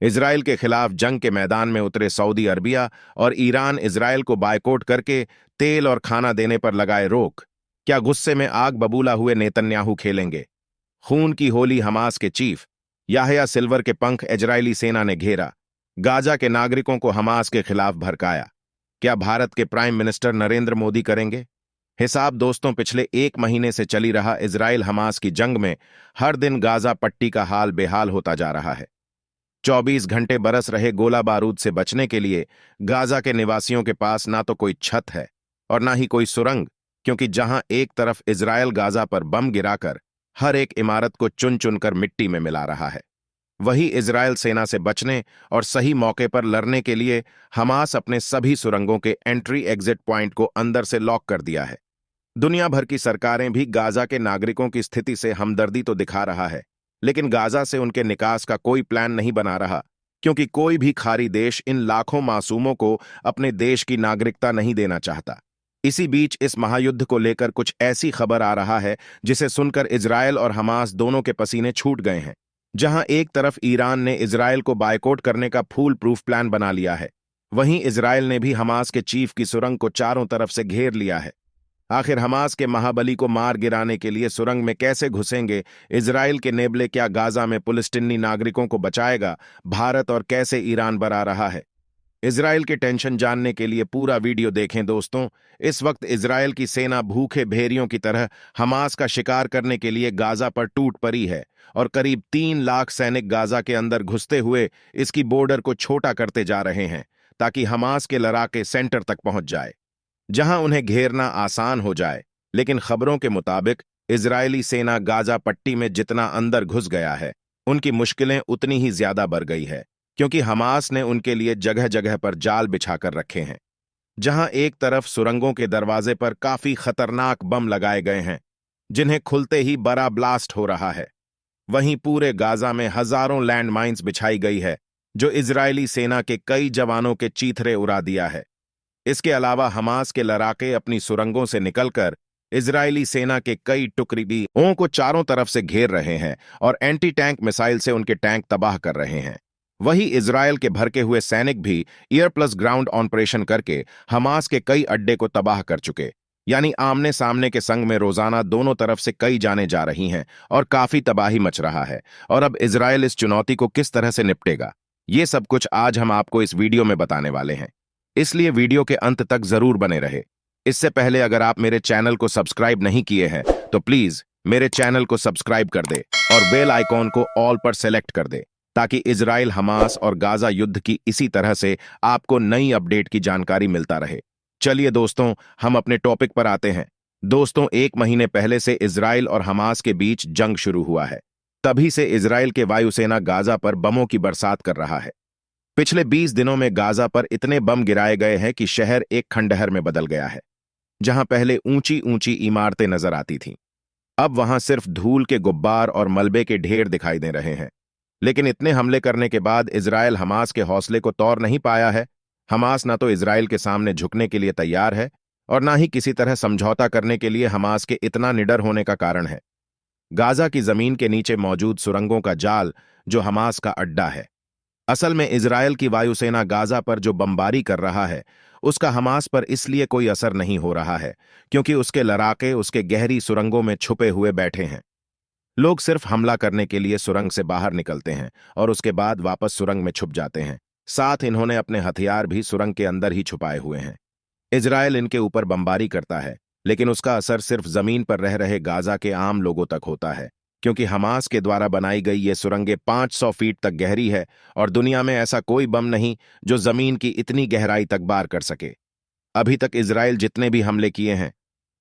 Israel के खिलाफ जंग के मैदान में उतरे सऊदी अरबिया और ईरान इजराइल को बायकॉट करके तेल और खाना देने पर लगाए रोक। क्या गुस्से में आग बबूला हुए नेतन्याहू खेलेंगे? खून की होली हमास के चीफ याह्या सिल्वर के पंख इजरायली सेना ने घेरा। गाजा के नागरिकों को हमास के खिलाफ भड़काया। क्या भारत के प्राइम मिनिस्टर नरेंद्र मोदी करेंगे हिसाब? दोस्तों, पिछले एक महीने से चली रहा इजराइल हमास की जंग में हर दिन गाजा पट्टी का हाल बेहाल होता जा रहा है। 24 घंटे बरस रहे गोला बारूद से बचने के लिए गाजा के निवासियों के पास ना तो कोई छत है और ना ही कोई सुरंग, क्योंकि जहां एक तरफ इजराइल गाजा पर बम गिराकर हर एक इमारत को चुन चुनकर मिट्टी में मिला रहा है, वही इजराइल सेना से बचने और सही मौके पर लड़ने के लिए हमास अपने सभी सुरंगों के एंट्री एग्जिट पॉइंट को अंदर से लॉक कर दिया है। दुनिया भर की सरकारें भी गाजा के नागरिकों की स्थिति से हमदर्दी तो दिखा रहा है, लेकिन गाजा से उनके निकास का कोई प्लान नहीं बना रहा, क्योंकि कोई भी खाड़ी देश इन लाखों मासूमों को अपने देश की नागरिकता नहीं देना चाहता। इसी बीच इस महायुद्ध को लेकर कुछ ऐसी खबर आ रहा है जिसे सुनकर इजराइल और हमास दोनों के पसीने छूट गए हैं। जहां एक तरफ ईरान ने इजराइल को बायकॉट करने का फूल प्रूफ प्लान बना लिया है, वहीं इजराइल ने भी हमास के चीफ की सुरंग को चारों तरफ से घेर लिया है। आखिर हमास के महाबली को मार गिराने के लिए सुरंग में कैसे घुसेंगे इजराइल के नेबले? क्या गाजा में पुलिस्टिनी नागरिकों को बचाएगा भारत? और कैसे ईरान बरा रहा है इजराइल के टेंशन जानने के लिए पूरा वीडियो देखें। दोस्तों, इस वक्त इजराइल की सेना भूखे भेड़ियों की तरह हमास का शिकार करने के लिए गाजा पर टूट पड़ी है और करीब 3 लाख सैनिक गाजा के अंदर घुसते हुए इसकी बॉर्डर को छोटा करते जा रहे हैं ताकि हमास के लड़ाके सेंटर तक पहुंच जाए, जहां उन्हें घेरना आसान हो जाए। लेकिन खबरों के मुताबिक इजरायली सेना गाजा पट्टी में जितना अंदर घुस गया है, उनकी मुश्किलें उतनी ही ज्यादा बढ़ गई है, क्योंकि हमास ने उनके लिए जगह जगह पर जाल बिछाकर रखे हैं। जहां एक तरफ सुरंगों के दरवाजे पर काफी खतरनाक बम लगाए गए हैं जिन्हें खुलते ही बड़ा ब्लास्ट हो रहा है, वहीं पूरे गाजा में हजारों लैंडमाइंस बिछाई गई है जो इजरायली सेना के कई जवानों के चीथड़े उड़ा दिया है। इसके अलावा हमास के लड़ाके अपनी सुरंगों से निकलकर इजरायली सेना के कई टुकड़ियों को चारों तरफ से घेर रहे हैं और एंटी टैंक मिसाइल से उनके टैंक तबाह कर रहे हैं। वही इजरायल के भड़के हुए सैनिक भी एयर प्लस ग्राउंड ऑपरेशन करके हमास के कई अड्डे को तबाह कर चुके, यानी आमने सामने के संग में रोजाना दोनों तरफ से कई जाने जा रही हैं और काफी तबाही मच रहा है। और अब इजरायल इस चुनौती को किस तरह से निपटेगा, ये सब कुछ आज हम आपको इस वीडियो में बताने वाले हैं, इसलिए वीडियो के अंत तक जरूर बने रहे। इससे पहले अगर आप मेरे चैनल को सब्सक्राइब नहीं किए हैं तो प्लीज मेरे चैनल को सब्सक्राइब कर दे और बेल आइकॉन को ऑल पर सेलेक्ट कर दे, ताकि इजराइल हमास और गाजा युद्ध की इसी तरह से आपको नई अपडेट की जानकारी मिलता रहे। चलिए दोस्तों, हम अपने टॉपिक पर आते हैं। दोस्तों, 1 महीने पहले से इजराइल और हमास के बीच जंग शुरू हुआ है। तभी से इजराइल के वायुसेना गाजा पर बमों की बरसात कर रहा है। पिछले 20 दिनों में गाजा पर इतने बम गिराए गए हैं कि शहर एक खंडहर में बदल गया है। जहां पहले ऊंची ऊंची इमारतें नजर आती थीं, अब वहां सिर्फ धूल के गुब्बार और मलबे के ढेर दिखाई दे रहे हैं। लेकिन इतने हमले करने के बाद इजराइल हमास के हौसले को तोड़ नहीं पाया है। हमास ना तो इजराइल के सामने झुकने के लिए तैयार है और ना ही किसी तरह समझौता करने के लिए हमास के इतना निडर होने का कारण है गाजा की जमीन के नीचे मौजूद सुरंगों का जाल, जो हमास का अड्डा है। असल में इजराइल की वायुसेना गाजा पर जो बमबारी कर रहा है, उसका हमास पर इसलिए कोई असर नहीं हो रहा है क्योंकि उसके लड़ाके उसके गहरी सुरंगों में छुपे हुए बैठे हैं। लोग सिर्फ हमला करने के लिए सुरंग से बाहर निकलते हैं और उसके बाद वापस सुरंग में छुप जाते हैं। साथ इन्होंने अपने हथियार भी सुरंग के अंदर ही छुपाए हुए हैं। इजराइल इनके ऊपर बमबारी करता है, लेकिन उसका असर सिर्फ जमीन पर रह रहे गाजा के आम लोगों तक होता है, क्योंकि हमास के द्वारा बनाई गई ये सुरंगें 500 फीट तक गहरी है और दुनिया में ऐसा कोई बम नहीं जो जमीन की इतनी गहराई तक बार कर सके। अभी तक इजराइल जितने भी हमले किए हैं,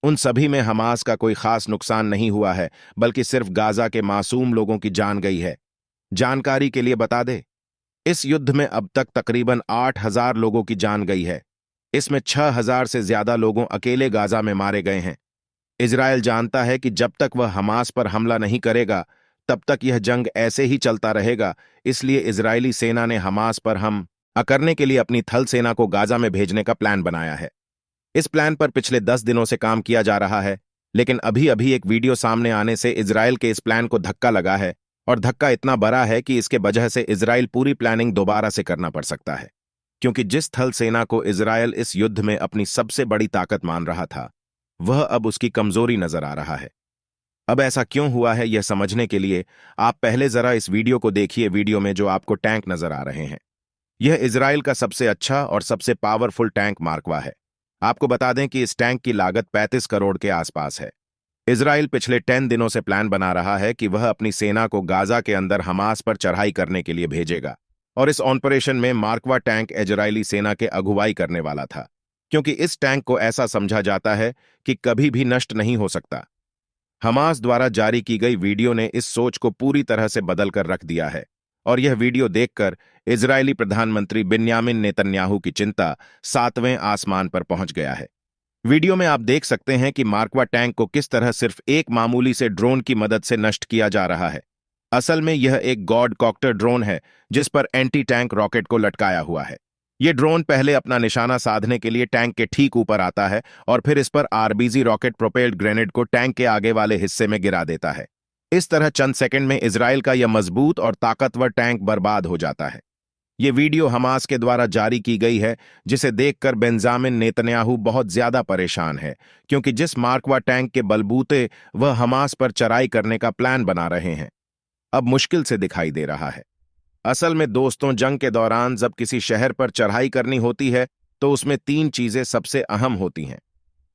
उन सभी में हमास का कोई खास नुकसान नहीं हुआ है, बल्कि सिर्फ गाजा के मासूम लोगों की जान गई है। जानकारी के लिए बता दे, इस युद्ध में अब तक तकरीबन 8,000 लोगों की जान गई है। इसमें 6,000 से ज्यादा लोगों अकेले गाजा में मारे गए हैं। इजराइल जानता है कि जब तक वह हमास पर हमला नहीं करेगा, तब तक यह जंग ऐसे ही चलता रहेगा। इसलिए इजरायली सेना ने हमास पर हमला करने के लिए अपनी थल सेना को गाजा में भेजने का प्लान बनाया है। इस प्लान पर पिछले 10 दिनों से काम किया जा रहा है, लेकिन अभी अभी एक वीडियो सामने आने से इजराइल के इस प्लान को धक्का लगा है और धक्का इतना बड़ा है कि इसके वजह से इजराइल पूरी प्लानिंग दोबारा से करना पड़ सकता है, क्योंकि जिस थल सेना को इजराइल इस युद्ध में अपनी सबसे बड़ी ताकत मान रहा था, वह अब उसकी कमजोरी नजर आ रहा है। अब ऐसा क्यों हुआ है, यह समझने के लिए आप पहले जरा इस वीडियो को देखिए। वीडियो में जो आपको टैंक नजर आ रहे हैं, यह इजराइल का सबसे अच्छा और सबसे पावरफुल टैंक मार्कवा है। आपको बता दें कि इस टैंक की लागत 35 करोड़ के आसपास है। इजराइल पिछले 10 दिनों से प्लान बना रहा है कि वह अपनी सेना को गाजा के अंदर हमास पर चढ़ाई करने के लिए भेजेगा, और इस ऑपरेशन में मार्कवा टैंक इजरायली सेना के अगुवाई करने वाला था, क्योंकि इस टैंक को ऐसा समझा जाता है कि कभी भी नष्ट नहीं हो सकता। हमास द्वारा जारी की गई वीडियो ने इस सोच को पूरी तरह से बदल कर रख दिया है, और यह वीडियो देखकर इजरायली प्रधानमंत्री बिन्यामिन नेतन्याहू की चिंता 7वें आसमान पर पहुंच गया है। वीडियो में आप देख सकते हैं कि मार्कवा टैंक को किस तरह सिर्फ एक मामूली से ड्रोन की मदद से नष्ट किया जा रहा है। असल में यह एक गॉड कॉप्टर ड्रोन है, जिस पर एंटी टैंक रॉकेट को लटकाया हुआ है। यह ड्रोन पहले अपना निशाना साधने के लिए टैंक के ठीक ऊपर आता है, और फिर इस पर आरबीजी रॉकेट प्रोपेल्ड ग्रेनेड को टैंक के आगे वाले हिस्से में गिरा देता है। इस तरह चंद सेकंड में इजराइल का यह मजबूत और ताकतवर टैंक बर्बाद हो जाता है। यह वीडियो हमास के द्वारा जारी की गई है, जिसे देखकर बेंजामिन नेतन्याहू बहुत ज्यादा परेशान है, क्योंकि जिस मार्कवा टैंक के बलबूते वह हमास पर चढ़ाई करने का प्लान बना रहे हैं, अब मुश्किल से दिखाई दे रहा है। असल में दोस्तों, जंग के दौरान जब किसी शहर पर चढ़ाई करनी होती है तो उसमें 3 चीजें सबसे अहम होती हैं।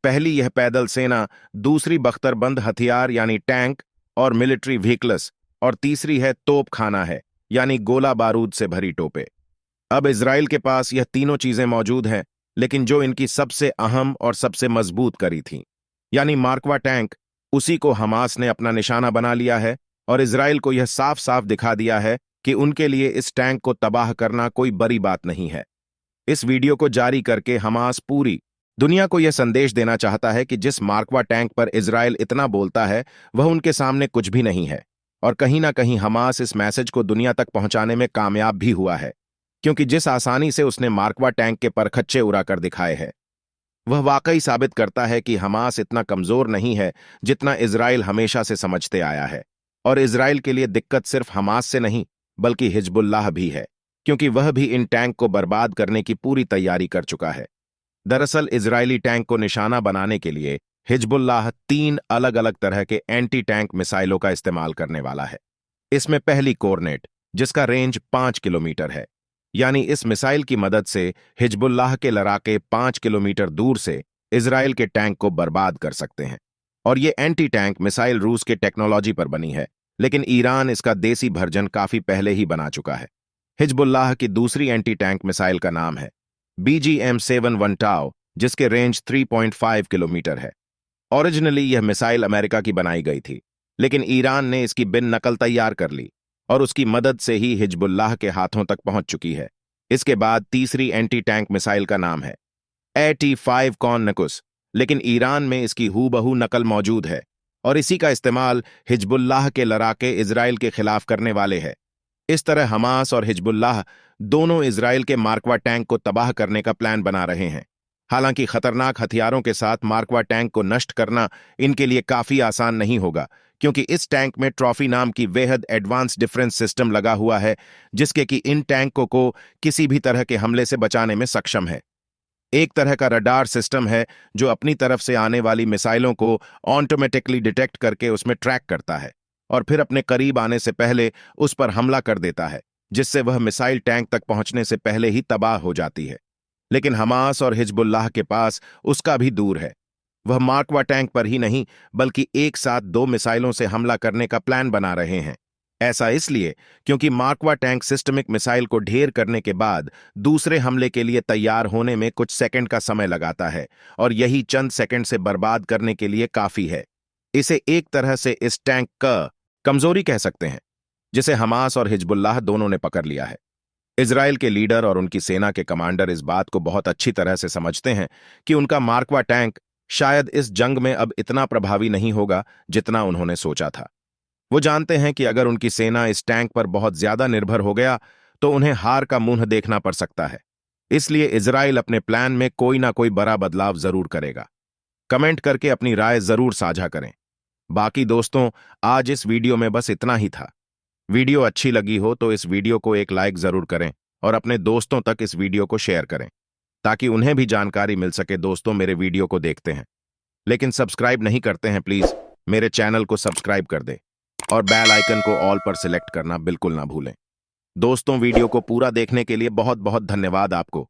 पहली, यह पैदल सेना, दूसरी बख्तरबंद हथियार यानी टैंक और मिलिट्री व्हीकल्स, और तीसरी है तोप खाना है, यानी गोला बारूद से भरी टोपे। अब इजराइल के पास यह तीनों चीजें मौजूद हैं, लेकिन जो इनकी सबसे अहम और सबसे मजबूत कड़ी थी, यानी मार्कवा टैंक, उसी को हमास ने अपना निशाना बना लिया है, और इजराइल को यह साफ साफ दिखा दिया है कि उनके लिए इस टैंक को तबाह करना कोई बड़ी बात नहीं है। इस वीडियो को जारी करके हमास पूरी दुनिया को यह संदेश देना चाहता है कि जिस मार्कवा टैंक पर इजराइल इतना बोलता है, वह उनके सामने कुछ भी नहीं है। और कहीं ना कहीं हमास इस मैसेज को दुनिया तक पहुंचाने में कामयाब भी हुआ है, क्योंकि जिस आसानी से उसने मार्कवा टैंक के परखच्चे उड़ाकर दिखाए हैं, वह वाकई साबित करता है कि हमास इतना कमजोर नहीं है जितना इजराइल हमेशा से समझते आया है। और इजराइल के लिए दिक्कत सिर्फ हमास से नहीं, बल्कि हिजबुल्लाह भी है, क्योंकि वह भी इन टैंक को बर्बाद करने की पूरी तैयारी कर चुका है। दरअसल इजरायली टैंक को निशाना बनाने के लिए हिजबुल्लाह 3 अलग अलग तरह के एंटी टैंक मिसाइलों का इस्तेमाल करने वाला है। इसमें पहली कोरनेट, जिसका रेंज 5 किलोमीटर है, यानी इस मिसाइल की मदद से हिजबुल्लाह के लड़ाके 5 किलोमीटर दूर से इजराइल के टैंक को बर्बाद कर सकते हैं। और ये एंटी टैंक मिसाइल रूस के टेक्नोलॉजी पर बनी है, लेकिन ईरान इसका देसी वर्जन काफी पहले ही बना चुका है। हिजबुल्लाह की दूसरी एंटी टैंक मिसाइल का नाम है BGM-71 टाओ, जिसके रेंज 3.5 किलोमीटर है। ओरिजिनली यह मिसाइल अमेरिका की बनाई गई थी, लेकिन ईरान ने इसकी बिन नकल तैयार कर ली, और उसकी मदद से ही हिजबुल्लाह के हाथों तक पहुंच चुकी है। इसके बाद तीसरी एंटी टैंक मिसाइल का नाम है AT-5 कॉर्नकुस, लेकिन ईरान में इसकी हूबहू नकल मौजूद है, और इसी का इस्तेमाल हिजबुल्लाह के लड़ाके इजराइल के खिलाफ करने वाले हैं। इस तरह हमास और हिजबुल्लाह दोनों इजराइल के मार्कवा टैंक को तबाह करने का प्लान बना रहे हैं। हालांकि खतरनाक हथियारों के साथ मार्कवा टैंक को नष्ट करना इनके लिए काफी आसान नहीं होगा, क्योंकि इस टैंक में ट्रॉफी नाम की बेहद एडवांस डिफेंस सिस्टम लगा हुआ है, जिसके कि इन टैंकों को किसी भी तरह के हमले से बचाने में सक्षम है। एक तरह का रडार सिस्टम है जो अपनी तरफ से आने वाली मिसाइलों को ऑटोमेटिकली डिटेक्ट करके उसमें ट्रैक करता है, और फिर अपने करीब आने से पहले उस पर हमला कर देता है, जिससे वह मिसाइल टैंक तक पहुंचने से पहले ही तबाह हो जाती है। लेकिन हमास और हिजबुल्लाह के पास उसका भी दूर है। वह मार्कवा टैंक पर ही नहीं, बल्कि एक साथ 2 मिसाइलों से हमला करने का प्लान बना रहे हैं। ऐसा इसलिए क्योंकि मार्कवा टैंक सिस्टमिक मिसाइल को ढेर करने के बाद दूसरे हमले के लिए तैयार होने में कुछ सेकंड का समय लगाता है, और यही चंद सेकंड से बर्बाद करने के लिए काफी है। इसे एक तरह से इस टैंक का कमजोरी कह सकते हैं, जिसे हमास और हिजबुल्लाह दोनों ने पकड़ लिया है। इजराइल के लीडर और उनकी सेना के कमांडर इस बात को बहुत अच्छी तरह से समझते हैं कि उनका मार्कवा टैंक शायद इस जंग में अब इतना प्रभावी नहीं होगा जितना उन्होंने सोचा था। वो जानते हैं कि अगर उनकी सेना इस टैंक पर बहुत ज्यादा निर्भर हो गया तो उन्हें हार का मुंह देखना पड़ सकता है। इसलिए इजराइल अपने प्लान में कोई ना कोई बड़ा बदलाव जरूर करेगा। कमेंट करके अपनी राय जरूर साझा करें। बाकी दोस्तों, आज इस वीडियो में बस इतना ही था। वीडियो अच्छी लगी हो तो इस वीडियो को एक लाइक जरूर करें और अपने दोस्तों तक इस वीडियो को शेयर करें ताकि उन्हें भी जानकारी मिल सके। दोस्तों मेरे वीडियो को देखते हैं लेकिन सब्सक्राइब नहीं करते हैं, प्लीज मेरे चैनल को सब्सक्राइब कर दे और बेल आइकन को ऑल पर सिलेक्ट करना बिल्कुल ना भूलें। दोस्तों वीडियो को पूरा देखने के लिए बहुत बहुत धन्यवाद आपको।